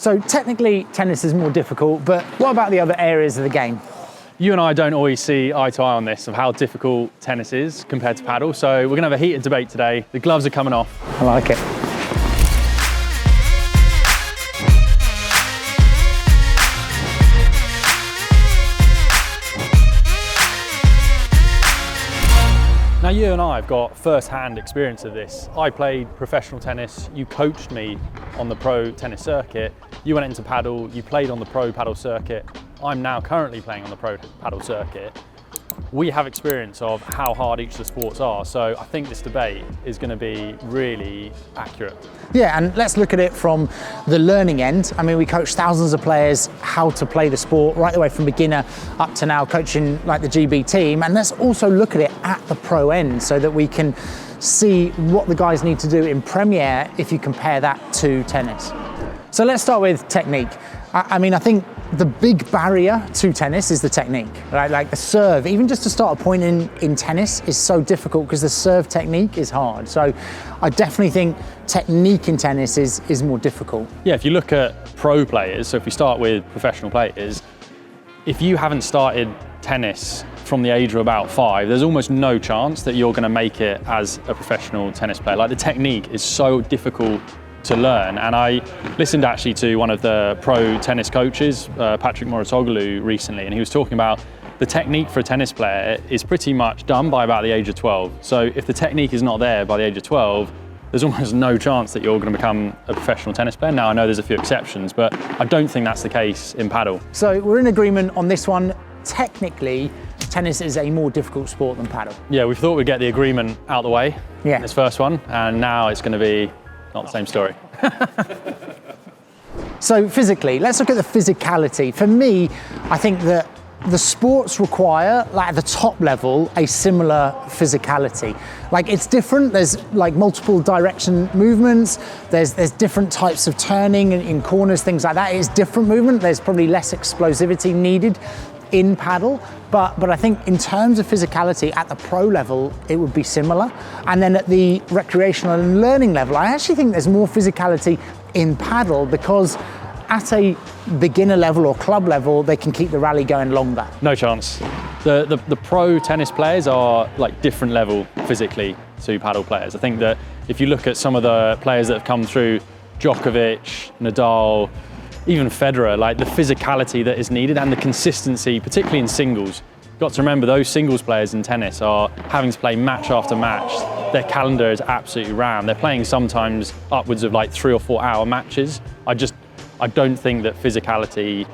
So technically, tennis is more difficult, but what about the other areas of the game? You and I don't always see eye to eye on this of how difficult tennis is compared to paddle. So we're going to have a heated debate today. The gloves are coming off. I like it. Now you and I have got first-hand experience of this. I played professional tennis, you coached me on the pro tennis circuit, you went into paddle, you played on the pro paddle circuit. I'm now currently playing on the pro paddle circuit. We have experience of how hard each of the sports are, so I think this debate is going to be really accurate. Yeah, and let's look at it from the learning end. I mean, we coach thousands of players how to play the sport, right the way from beginner up to now coaching like the GB team. And let's also look at it at the pro end so that we can see what the guys need to do in Premier if you compare that to tennis. So let's start with technique. I mean, I think the big barrier to tennis is the technique, right? Like the serve, even just to start a point in tennis is so difficult because the serve technique is hard. So I definitely think technique in tennis is more difficult. Yeah, if you look at pro players, so if we start with professional players, if you haven't started tennis from the age of about 5, there's almost no chance that you're going to make it as a professional tennis player. Like the technique is so difficult to learn, and I listened actually to one of the pro tennis coaches, Patrick Mouratoglou, recently, and he was talking about the technique for a tennis player is pretty much done by about the age of 12. So if the technique is not there by the age of 12, there's almost no chance that you're going to become a professional tennis player. Now I know there's a few exceptions, but I don't think that's the case in paddle. So we're in agreement on this one. Technically, tennis is a more difficult sport than paddle. Yeah, we thought we'd get the agreement out the way in this first one, and now it's going to be not the same story. So physically, let's look at the physicality. For me, I think that the sports require, like at the top level, a similar physicality. Like it's different, there's like multiple direction movements, there's different types of turning in corners, things like that. It's different movement, there's probably less explosivity needed in paddle, but I think in terms of physicality at the pro level, it would be similar. And then at the recreational and learning level, I actually think there's more physicality in paddle because at a beginner level or club level, they can keep the rally going longer. No chance. The pro tennis players are like different level physically to paddle players. I think that if you look at some of the players that have come through, Djokovic, Nadal, even Federer, like the physicality that is needed and the consistency, particularly in singles. You've got to remember those singles players in tennis are having to play match after match. Their calendar is absolutely rammed. They're playing sometimes upwards of like 3 or 4 hour matches. I don't think that physicality,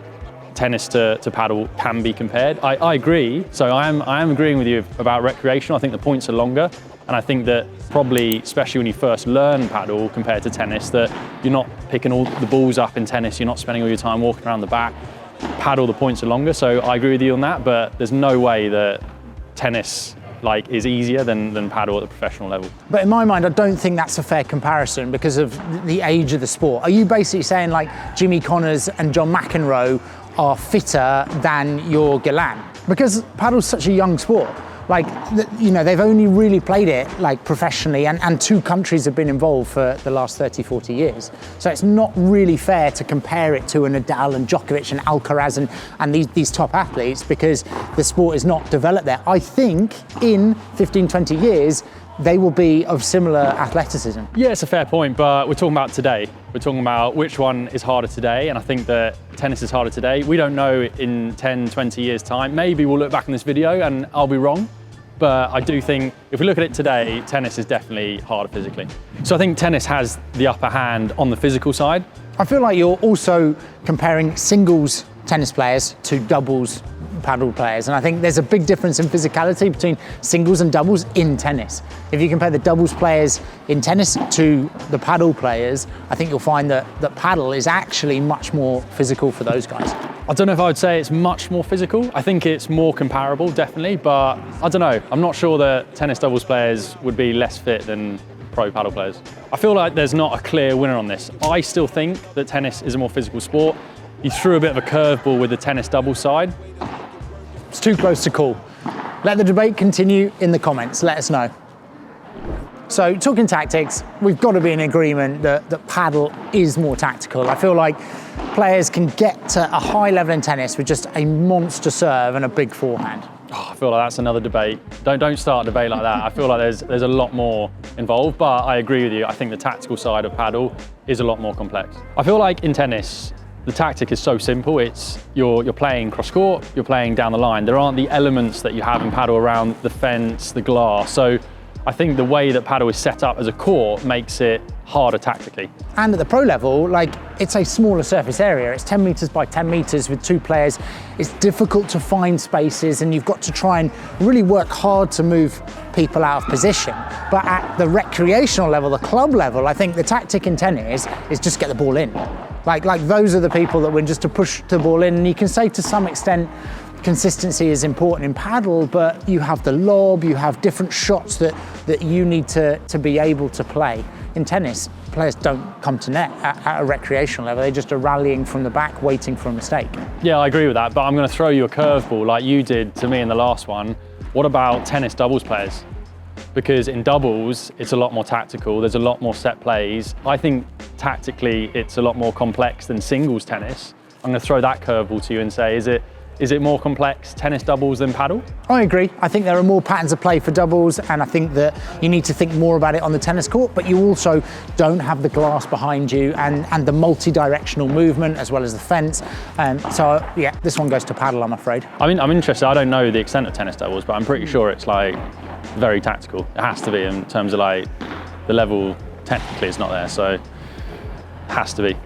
tennis to paddle can be compared. I agree, so I am agreeing with you about recreational. I think the points are longer, and I think that probably, especially when you first learn paddle compared to tennis, that you're not picking all the balls up in tennis, you're not spending all your time walking around the back. Paddle, the points are longer, so I agree with you on that, but there's no way that tennis is easier than paddle at the professional level. But in my mind, I don't think that's a fair comparison because of the age of the sport. Are you basically saying like Jimmy Connors and John McEnroe are fitter than your Galan? Because paddle's such a young sport. Like, you know, they've only really played it like professionally and 2 countries have been involved for the last 30, 40 years. So it's not really fair to compare it to a Nadal and Djokovic and Alcaraz and these top athletes because the sport is not developed there. I think in 15, 20 years, they will be of similar athleticism. Yeah, it's a fair point, but we're talking about today. We're talking about which one is harder today, and I think that tennis is harder today. We don't know in 10, 20 years' time. Maybe we'll look back on this video and I'll be wrong. But I do think if we look at it today, tennis is definitely harder physically. So I think tennis has the upper hand on the physical side. I feel like you're also comparing singles tennis players to doubles paddle players. And I think there's a big difference in physicality between singles and doubles in tennis. If you compare the doubles players in tennis to the paddle players, I think you'll find that paddle is actually much more physical for those guys. I don't know if I would say it's much more physical. I think it's more comparable, definitely, but I don't know. I'm not sure that tennis doubles players would be less fit than pro paddle players. I feel like there's not a clear winner on this. I still think that tennis is a more physical sport. You threw a bit of a curveball with the tennis doubles side. It's too close to call. Let the debate continue in the comments. Let us know. So talking tactics, we've got to be in agreement that paddle is more tactical. I feel like players can get to a high level in tennis with just a monster serve and a big forehand. Oh, I feel like that's another debate. Don't start a debate like that. I feel like there's a lot more involved, but I agree with you. I think the tactical side of paddle is a lot more complex. I feel like in tennis, the tactic is so simple. It's you're playing cross court, you're playing down the line. There aren't the elements that you have in paddle around the fence, the glass. So I think the way that paddle is set up as a court makes it harder tactically. And at the pro level, like, it's a smaller surface area. It's 10 meters by 10 meters with two players. It's difficult to find spaces, and you've got to try and really work hard to move people out of position. But at the recreational level, the club level, I think the tactic in tennis is just get the ball in. Like those are the people that win, just to push the ball in. And you can say to some extent, consistency is important in paddle, but you have the lob, you have different shots that you need to be able to play. In tennis, players don't come to net at a recreational level. They just are rallying from the back, waiting for a mistake. Yeah, I agree with that, but I'm going to throw you a curveball like you did to me in the last one. What about tennis doubles players? Because in doubles, it's a lot more tactical. There's a lot more set plays. I think tactically, it's a lot more complex than singles tennis. I'm going to throw that curveball to you and say, is it more complex tennis doubles than paddle? I agree. I think there are more patterns of play for doubles, and I think that you need to think more about it on the tennis court, but you also don't have the glass behind you and the multi-directional movement as well as the fence. So yeah, this one goes to paddle, I'm afraid. I mean, I'm interested. I don't know the extent of tennis doubles, but I'm pretty sure it's like very tactical. It has to be in terms of like the level technically is not there, so it has to be.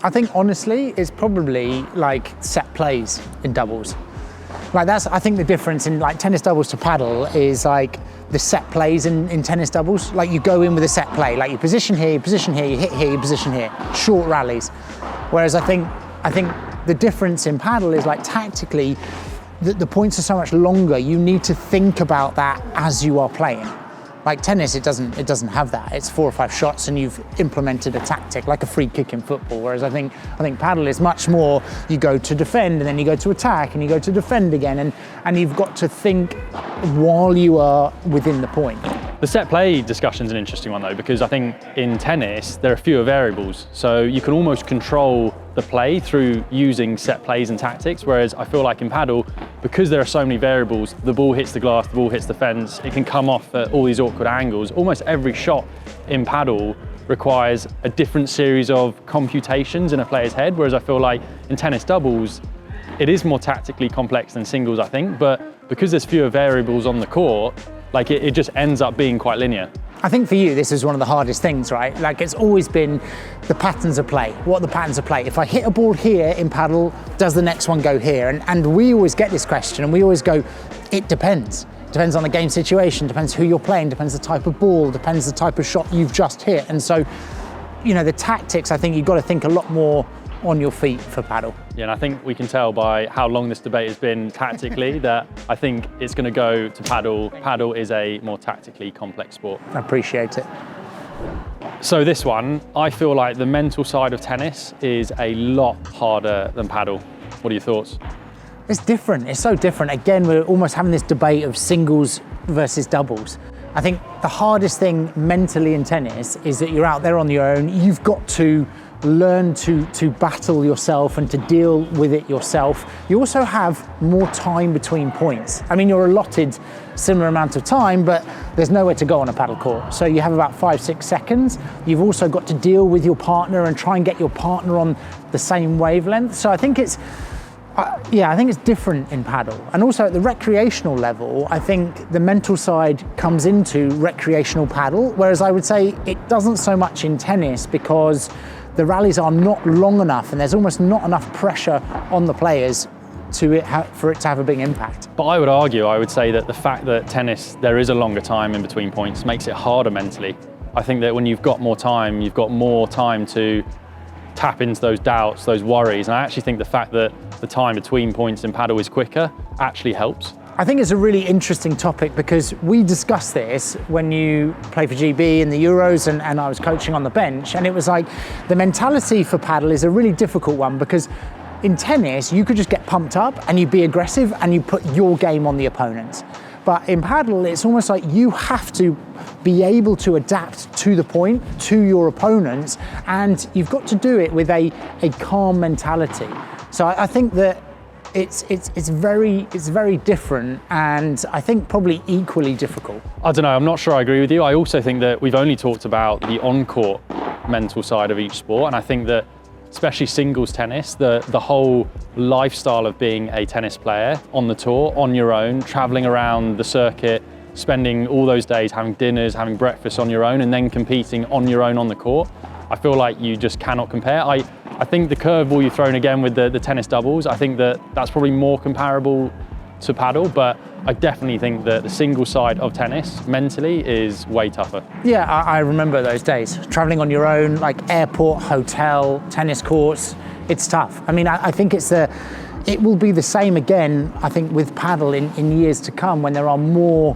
I think honestly, it's probably like set plays in doubles. Like I think the difference in like tennis doubles to paddle is like the set plays in tennis doubles. Like you go in with a set play, like you position here, you hit here, you position here, short rallies. Whereas I think the difference in paddle is like tactically, the points are so much longer. You need to think about that as you are playing. Like tennis, it doesn't have that. It's 4 or 5 shots and you've implemented a tactic, like a free kick in football. Whereas I think paddle is much more, you go to defend and then you go to attack and you go to defend again, and you've got to think while you are within the point. The set play discussion is an interesting one though, because I think in tennis, there are fewer variables. So you can almost control the play through using set plays and tactics. Whereas I feel like in paddle, because there are so many variables, the ball hits the glass, the ball hits the fence, it can come off at all these awkward angles. Almost every shot in paddle requires a different series of computations in a player's head. Whereas I feel like in tennis doubles, it is more tactically complex than singles, I think. But because there's fewer variables on the court, like it just ends up being quite linear. I think for you, this is one of the hardest things, right? Like it's always been the patterns of play. What are the patterns of play? If I hit a ball here in paddle, does the next one go here? And we always get this question and we always go, it depends. Depends on the game situation, depends who you're playing, depends the type of ball, depends the type of shot you've just hit. And so, the tactics, I think you've got to think a lot more on your feet for paddle. Yeah, and I think we can tell by how long this debate has been tactically that I think it's going to go to paddle. Paddle is a more tactically complex sport. I appreciate it. So this one, I feel like the mental side of tennis is a lot harder than paddle. What are your thoughts? It's different, it's so different. Again, we're almost having this debate of singles versus doubles. I think the hardest thing mentally in tennis is that you're out there on your own. You've got to learn to battle yourself and to deal with it yourself. You also have more time between points. I mean, you're allotted similar amount of time, but there's nowhere to go on a paddle court. So you have about 5-6 seconds. You've also got to deal with your partner and try and get your partner on the same wavelength. So I think it's different in paddle. And also at the recreational level, I think the mental side comes into recreational paddle, whereas I would say it doesn't so much in tennis because the rallies are not long enough and there's almost not enough pressure on the players for it to have a big impact. But I would say that the fact that tennis, there is a longer time in between points makes it harder mentally. I think that when you've got more time to tap into those doubts, those worries. And I actually think the fact that the time between points in paddle is quicker actually helps. I think it's a really interesting topic because we discussed this when you play for GB in the Euros and I was coaching on the bench, and it was like the mentality for paddle is a really difficult one because in tennis you could just get pumped up and you'd be aggressive and you put your game on the opponent. But in paddle, it's almost like you have to be able to adapt to the point, to your opponents, and you've got to do it with a calm mentality. So I think that it's very different, and I think probably equally difficult. I don't know, I'm not sure I agree with you. I also think that we've only talked about the on-court mental side of each sport, and I think that especially singles tennis, the whole lifestyle of being a tennis player on the tour, on your own, traveling around the circuit, spending all those days having dinners, having breakfast on your own, and then competing on your own on the court, I feel like you just cannot compare. I think the curveball you've thrown again with the tennis doubles, I think that's probably more comparable to paddle, but I definitely think that the single side of tennis mentally is way tougher. Yeah, I remember those days. Traveling on your own, like airport, hotel, tennis courts, it's tough. I mean, I think it will be the same again, I think, with paddle in years to come when there are more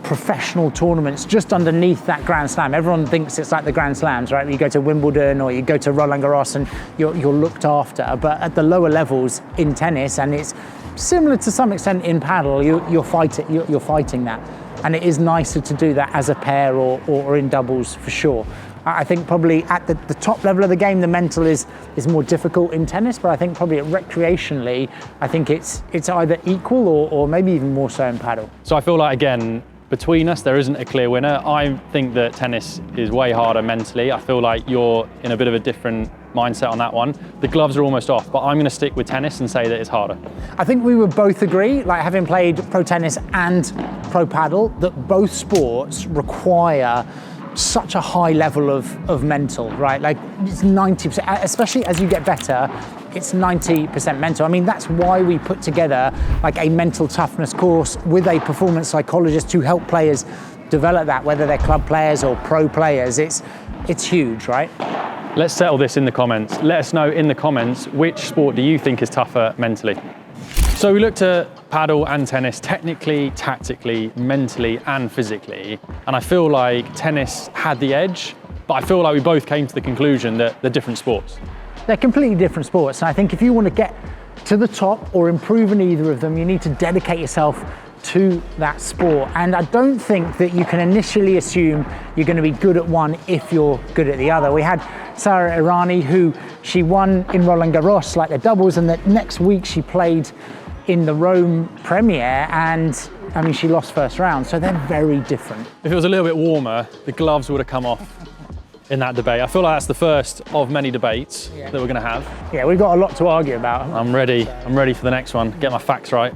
professional tournaments just underneath that Grand Slam. Everyone thinks it's like the Grand Slams, right? You go to Wimbledon or you go to Roland Garros and you're looked after. But at the lower levels in tennis, and it's similar to some extent in paddle, you're fighting that. And it is nicer to do that as a pair or in doubles for sure. I think probably at the top level of the game, the mental is more difficult in tennis, but I think probably recreationally, I think it's either equal or maybe even more so in paddle. So I feel like, again, between us, there isn't a clear winner. I think that tennis is way harder mentally. I feel like you're in a bit of a different mindset on that one. The gloves are almost off, but I'm going to stick with tennis and say that it's harder. I think we would both agree, like having played pro tennis and pro paddle, that both sports require such a high level of mental, right? Like it's 90%, especially as you get better, it's 90% mental. I mean, that's why we put together like a mental toughness course with a performance psychologist to help players develop that, whether they're club players or pro players. It's huge, right? Let's settle this in the comments. Let us know in the comments, which sport do you think is tougher mentally? So we looked at paddle and tennis technically, tactically, mentally and physically, and I feel like tennis had the edge, but I feel like we both came to the conclusion that they're different sports. They're completely different sports, and I think if you want to get to the top or improve in either of them, you need to dedicate yourself to that sport. And I don't think that you can initially assume you're going to be good at one if you're good at the other. We had Sara Irani, who she won in Roland Garros, like the doubles, and the next week she played in the Rome Premier, and I mean, she lost first round, so they're very different. If it was a little bit warmer, the gloves would have come off in that debate. I feel like that's the first of many debates that we're going to have. Yeah, we've got a lot to argue about. I'm ready for the next one. Get my facts right.